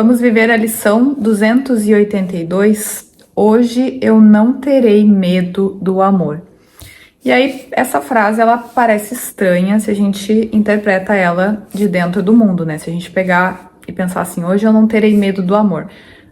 Vamos viver a lição 282. Hoje eu não terei medo do amor. E aí, essa frase, ela parece estranha se a gente interpreta ela de dentro do mundo, né? Se a gente pegar e pensar assim, hoje eu não terei medo do amor.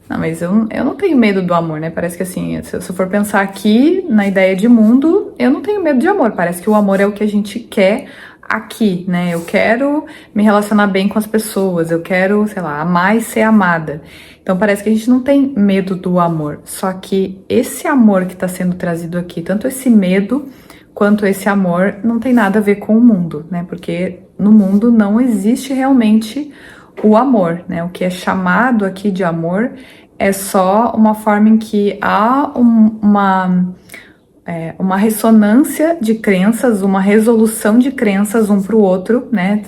Não, mas eu não tenho medo do amor, né? Parece que assim, se eu for pensar aqui na ideia de mundo, eu não tenho medo de amor. Parece que o amor é o que a gente quer aqui, né? Eu quero me relacionar bem com as pessoas, eu quero, sei lá, amar e ser amada. Então parece que a gente não tem medo do amor. Só que esse amor que está sendo trazido aqui, tanto esse medo quanto esse amor, não tem nada a ver com o mundo, né? Porque no mundo não existe realmente o amor, né? O que é chamado aqui de amor é só uma forma em que há uma ressonância de crenças, uma resolução de crenças um para o outro, né?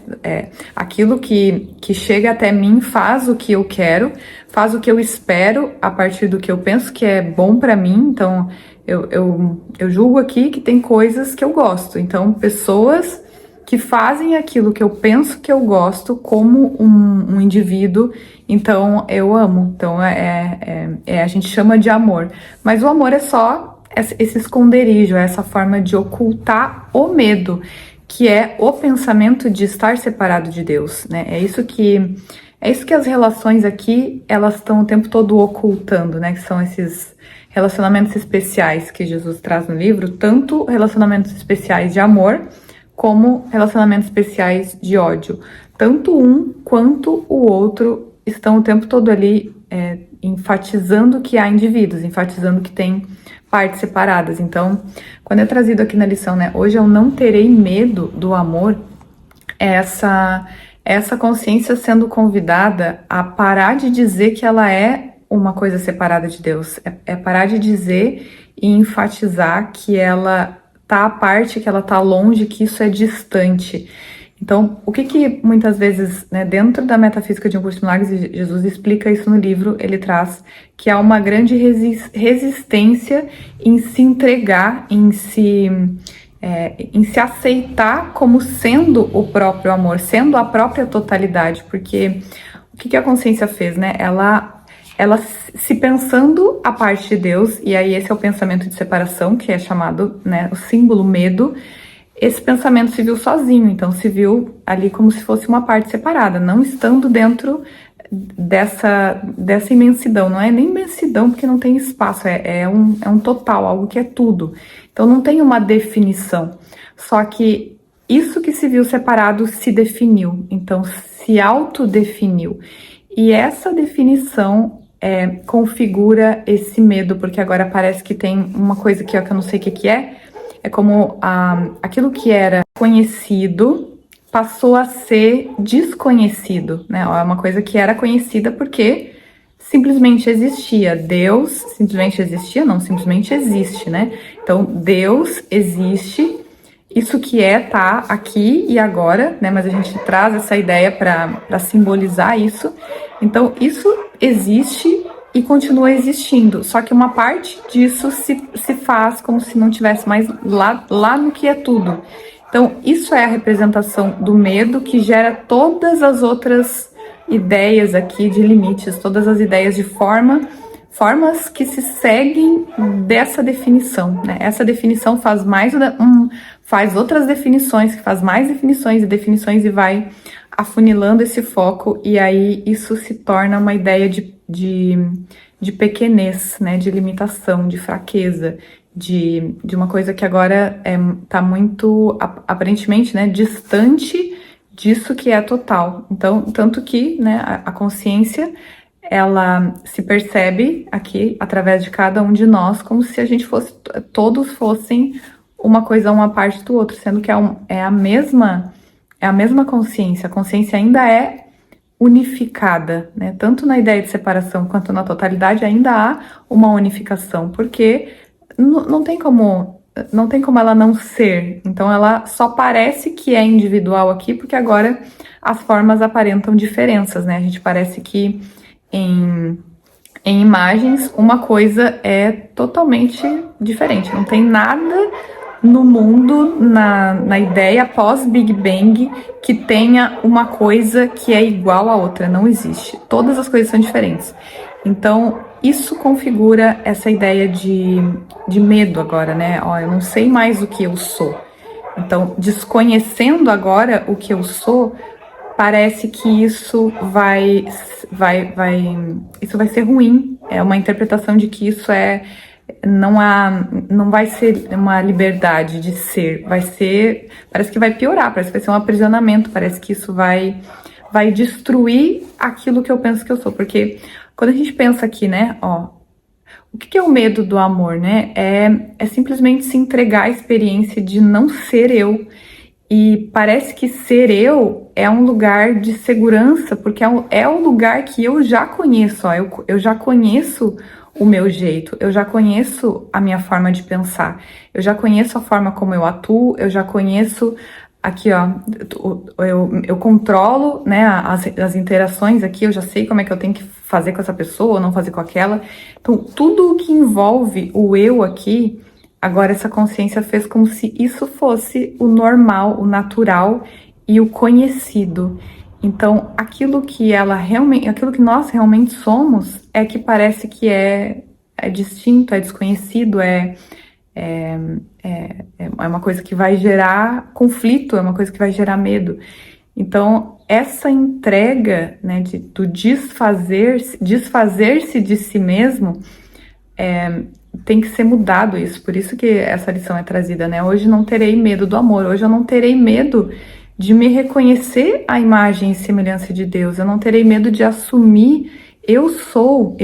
Aquilo que chega até mim faz o que eu quero, faz o que eu espero a partir do que eu penso que é bom para mim. Então, eu julgo aqui que tem coisas que eu gosto. Então, pessoas que fazem aquilo que eu penso que eu gosto como um indivíduo, então eu amo. Então, a gente chama de amor. Mas o amor é só esse esconderijo, essa forma de ocultar o medo, que é o pensamento de estar separado de Deus, né? É isso que as relações aqui, elas estão o tempo todo ocultando, né? Que são esses relacionamentos especiais que Jesus traz no livro, tanto relacionamentos especiais de amor, como relacionamentos especiais de ódio. Tanto um quanto o outro estão o tempo todo ali enfatizando que há indivíduos, enfatizando que tem partes separadas. Então, quando é trazido aqui na lição, né, hoje eu não terei medo do amor, essa consciência sendo convidada a parar de dizer que ela é uma coisa separada de Deus, é parar de dizer e enfatizar que ela tá à parte, que ela tá longe, que isso é distante. Então, o que muitas vezes, né, dentro da metafísica de Um Curso de Milagres, Jesus explica isso no livro, ele traz que há uma grande resistência em se entregar, em se aceitar como sendo o próprio amor, sendo a própria totalidade, porque o que a consciência fez, né? Ela se pensando a parte de Deus, e aí esse é o pensamento de separação, que é chamado, né, o símbolo medo. Esse pensamento se viu sozinho, então se viu ali como se fosse uma parte separada, não estando dentro dessa imensidão. Não é nem imensidão, porque não tem espaço, é um total, algo que é tudo. Então não tem uma definição, só que isso que se viu separado se definiu, então se autodefiniu. E essa definição configura esse medo, porque agora parece que tem uma coisa aqui, ó, que eu não sei o que é. É como aquilo que era conhecido passou a ser desconhecido, né? É uma coisa que era conhecida porque simplesmente existia. Deus simplesmente existia, não, simplesmente existe, né? Então, Deus existe, isso que tá aqui e agora, né? Mas a gente traz essa ideia para simbolizar isso. Então, isso existe e continua existindo, só que uma parte disso se faz como se não tivesse mais lá no que é tudo. Então, isso é a representação do medo que gera todas as outras ideias aqui de limites, todas as ideias de formas que se seguem dessa definição, né? Essa definição faz faz outras definições, que faz mais definições e vai afunilando esse foco, e aí isso se torna uma ideia de pequenez, né, de limitação, de fraqueza, de uma coisa que agora tá muito, aparentemente, né, distante disso que é total. Então, tanto que, né, a consciência, ela se percebe aqui, através de cada um de nós, como se a gente todos fossem uma coisa, uma parte do outro, sendo que é a mesma consciência. A consciência ainda é unificada, né? Tanto na ideia de separação quanto na totalidade ainda há uma unificação, porque não tem como ela não ser. Então ela só parece que é individual aqui, porque agora as formas aparentam diferenças, né? A gente parece que em imagens uma coisa é totalmente diferente, não tem nada no mundo, na ideia pós-Big Bang, que tenha uma coisa que é igual à outra. Não existe. Todas as coisas são diferentes. Então, isso configura essa ideia de medo agora, né? Ó, eu não sei mais o que eu sou. Então, desconhecendo agora o que eu sou, parece que isso isso vai ser ruim. É uma interpretação de que isso não vai ser uma liberdade de ser, parece que vai piorar, parece que vai ser um aprisionamento, parece que isso vai destruir aquilo que eu penso que eu sou, porque quando a gente pensa aqui, né, ó, o que é o medo do amor, né? É simplesmente se entregar à experiência de não ser eu. E parece que ser eu é um lugar de segurança, porque é o lugar que eu já conheço, ó, eu já conheço o meu jeito, eu já conheço a minha forma de pensar, eu já conheço a forma como eu atuo, eu já conheço aqui, ó, eu controlo, né, as interações aqui, eu já sei como é que eu tenho que fazer com essa pessoa ou não fazer com aquela. Então, tudo o que envolve o eu aqui, agora essa consciência fez como se isso fosse o normal, o natural e o conhecido. Então, aquilo que nós realmente somos é que parece que é distinto, é desconhecido, é uma coisa que vai gerar conflito, é uma coisa que vai gerar medo. Então, essa entrega, né, do desfazer-se de si mesmo, tem que ser mudado isso. Por isso que essa lição é trazida, né? Hoje não terei medo do amor, hoje eu não terei medo de me reconhecer a imagem e semelhança de Deus, eu não terei medo de assumir eu sou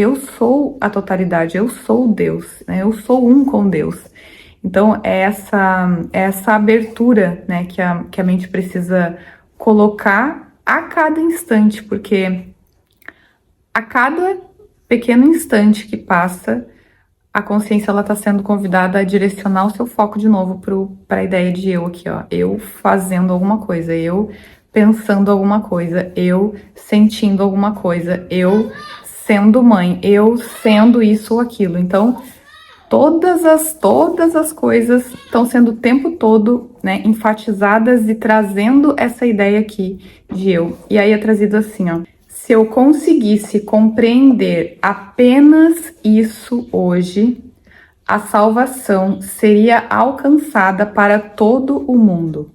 a totalidade, eu sou Deus, né? Eu sou um com Deus. Então, é essa abertura, né, que a mente precisa colocar a cada instante, porque a cada pequeno instante que passa, a consciência está sendo convidada a direcionar o seu foco de novo para a ideia de eu aqui, ó. Eu fazendo alguma coisa, eu pensando alguma coisa, eu sentindo alguma coisa, eu sendo mãe, eu sendo isso ou aquilo. Então, todas as coisas estão sendo o tempo todo, né, enfatizadas e trazendo essa ideia aqui de eu. E aí é trazido assim, ó. Se eu conseguisse compreender apenas isso hoje, a salvação seria alcançada para todo o mundo.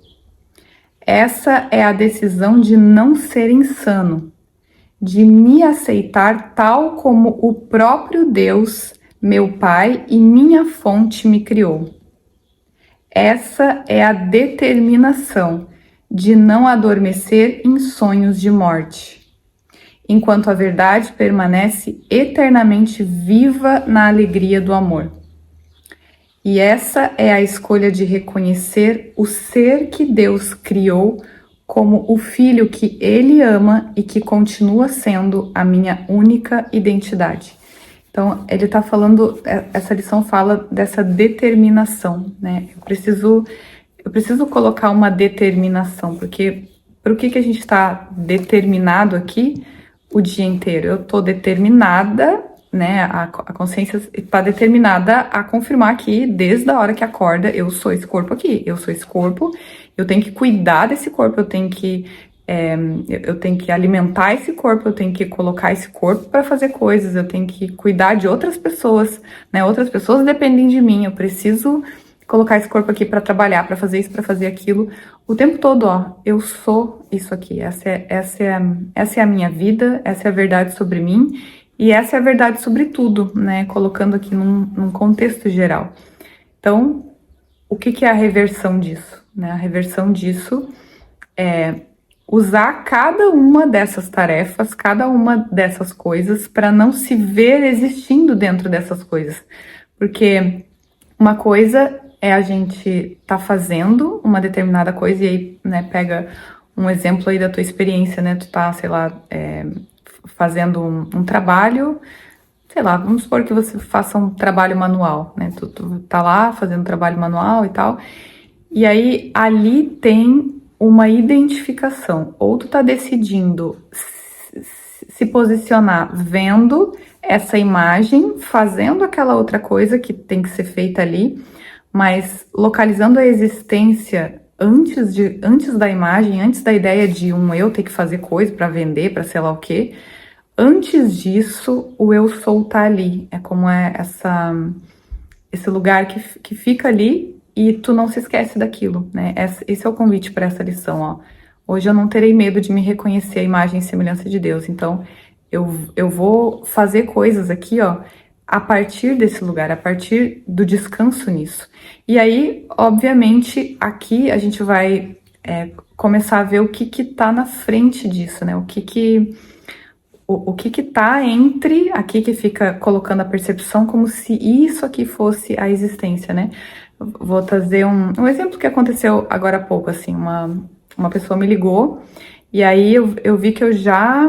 Essa é a decisão de não ser insano, de me aceitar tal como o próprio Deus, meu Pai e minha fonte me criou. Essa é a determinação de não adormecer em sonhos de morte, enquanto a verdade permanece eternamente viva na alegria do amor. E essa é a escolha de reconhecer o ser que Deus criou como o filho que Ele ama e que continua sendo a minha única identidade. Então, ele está falando, essa lição fala dessa determinação, né? Eu preciso colocar uma determinação, porque para o que a gente está determinado aqui o dia inteiro? Eu estou determinada, né? A consciência está determinada a confirmar que desde a hora que acorda, eu sou esse corpo aqui, eu sou esse corpo, eu tenho que cuidar desse corpo, eu tenho que alimentar esse corpo, eu tenho que colocar esse corpo para fazer coisas, eu tenho que cuidar de outras pessoas, né? Outras pessoas dependem de mim, eu preciso colocar esse corpo aqui para trabalhar, para fazer isso, para fazer aquilo, o tempo todo, ó, eu sou isso aqui, essa é a minha vida, essa é a verdade sobre mim, e essa é a verdade sobre tudo, né? Colocando aqui num contexto geral. Então, o que é a reversão disso, né? A reversão disso é usar cada uma dessas tarefas, cada uma dessas coisas, para não se ver existindo dentro dessas coisas. Porque uma coisa é a gente tá fazendo uma determinada coisa, e aí, né, pega um exemplo aí da tua experiência, né, tu tá, sei lá, fazendo um trabalho, sei lá, vamos supor que você faça um trabalho manual, né, tu tá lá fazendo trabalho manual e tal, e aí ali tem uma identificação, ou tu tá decidindo se posicionar vendo essa imagem, fazendo aquela outra coisa que tem que ser feita ali, mas localizando a existência antes da imagem, antes da ideia de um eu ter que fazer coisa para vender, para sei lá o quê. Antes disso, o eu sou tá ali. É como esse lugar que fica ali e tu não se esquece daquilo, né? Esse é o convite para essa lição, ó. Hoje eu não terei medo de me reconhecer a imagem e semelhança de Deus. Então, eu vou fazer coisas aqui, ó, a partir desse lugar, a partir do descanso nisso. E aí, obviamente, aqui a gente vai começar a ver o que tá na frente disso, né? O que tá entre aqui, que fica colocando a percepção como se isso aqui fosse a existência, né? Vou trazer um exemplo que aconteceu agora há pouco, assim, uma pessoa me ligou e aí eu vi que eu já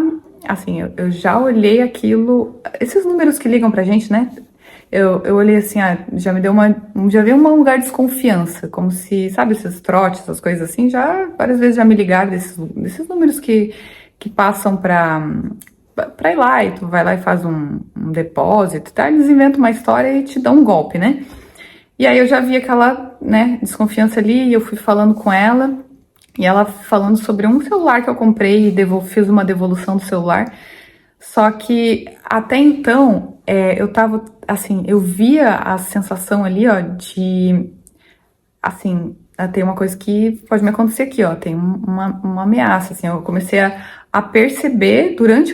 olhei aquilo, esses números que ligam pra gente, né? Eu olhei assim, já me deu já veio um lugar de desconfiança, como se, sabe, esses trotes, essas coisas assim, já várias vezes já me ligaram desses números que passam pra ir lá, e tu vai lá e faz um depósito, tá? Eles inventam uma história e te dão um golpe, né? E aí eu já vi aquela, né, desconfiança ali, e eu fui falando com ela, e ela falando sobre um celular que eu comprei e fiz uma devolução do celular. Só que até então, eu tava, assim, eu via a sensação ali, ó, de, assim, tem uma coisa que pode me acontecer aqui, ó, tem uma ameaça, assim, eu comecei a perceber durante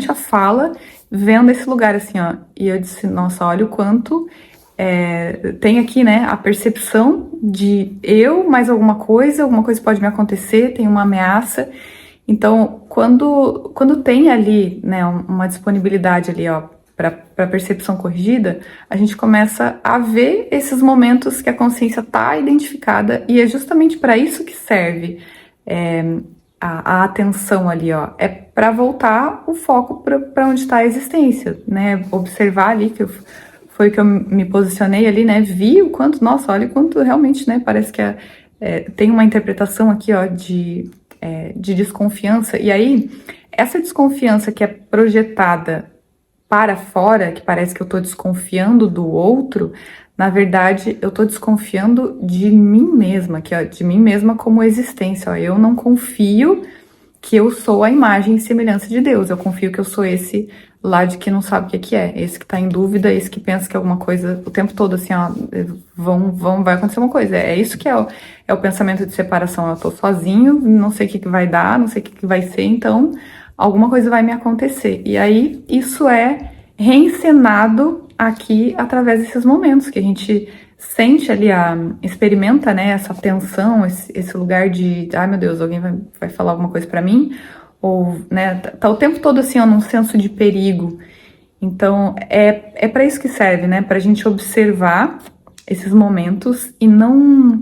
a fala, vendo esse lugar, assim, ó, e eu disse, nossa, olha o quanto tem aqui, né, a percepção de mais alguma coisa pode me acontecer, tem uma ameaça. Então, quando tem ali, né, uma disponibilidade ali, ó, para percepção corrigida, a gente começa a ver esses momentos que a consciência está identificada, e é justamente para isso que serve a atenção ali, ó, é para voltar o foco para onde está a existência, né, observar ali foi que eu me posicionei ali, né, vi o quanto, nossa, olha o quanto realmente, né, parece que tem uma interpretação aqui, ó, de desconfiança, e aí, essa desconfiança que é projetada para fora, que parece que eu tô desconfiando do outro, na verdade, eu tô desconfiando de mim mesma, de mim mesma como existência, ó, eu não confio que eu sou a imagem e semelhança de Deus, eu confio que eu sou esse lá de que não sabe o que é, esse que tá em dúvida, esse que pensa que alguma coisa, o tempo todo assim, ó, vai acontecer uma coisa, isso que é o pensamento de separação, eu tô sozinho, não sei o que vai dar, não sei o que vai ser, então alguma coisa vai me acontecer, e aí isso é reencenado aqui através desses momentos que a gente sente ali, experimenta, né, essa tensão, esse lugar de, ai meu Deus, alguém vai falar alguma coisa pra mim, ou, né, tá o tempo todo assim, ó, num senso de perigo. Então, é para isso que serve, né, pra gente observar esses momentos e não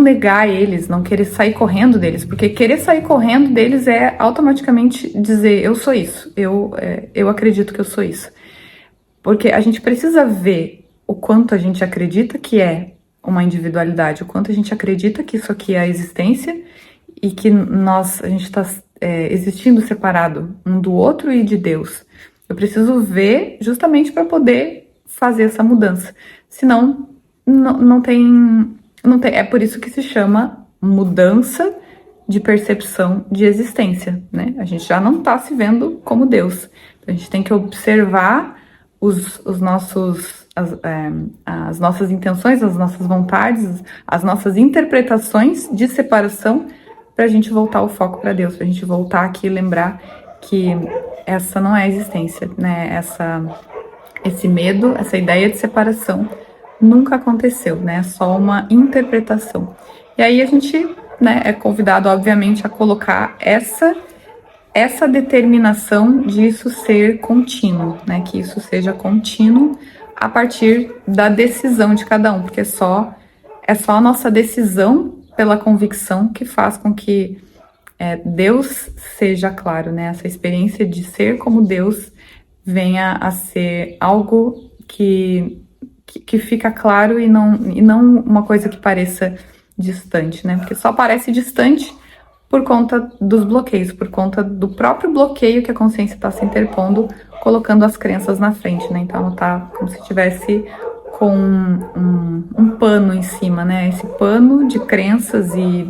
negar eles, não querer sair correndo deles, porque querer sair correndo deles é automaticamente dizer, eu sou isso, eu acredito que eu sou isso. Porque a gente precisa ver o quanto a gente acredita que é uma individualidade, o quanto a gente acredita que isso aqui é a existência e que a gente está existindo separado um do outro e de Deus. Eu preciso ver justamente para poder fazer essa mudança. Senão, não tem. É por isso que se chama mudança de percepção de existência, né? A gente já não está se vendo como Deus. A gente tem que observar as nossas intenções, as nossas vontades, as nossas interpretações de separação, para a gente voltar o foco para Deus, para a gente voltar aqui e lembrar que essa não é a existência, né? Esse medo, essa ideia de separação nunca aconteceu, né? É só uma interpretação. E aí a gente, né, é convidado, obviamente, a colocar essa determinação disso ser contínuo, né? Que isso seja contínuo a partir da decisão de cada um, porque é só a nossa decisão pela convicção que faz com que Deus seja claro, né? Essa experiência de ser como Deus venha a ser algo que fica claro e não uma coisa que pareça distante, né? Porque só parece distante por conta dos bloqueios, por conta do próprio bloqueio que a consciência está se interpondo, colocando as crenças na frente, né? Então ela tá como se estivesse com um pano em cima, né? Esse pano de crenças e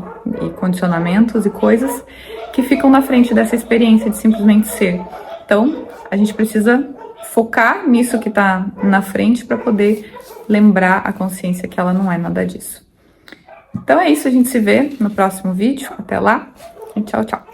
condicionamentos e coisas que ficam na frente dessa experiência de simplesmente ser. Então, a gente precisa focar nisso que tá na frente para poder lembrar a consciência que ela não é nada disso. Então é isso, a gente se vê no próximo vídeo. Até lá e tchau, tchau!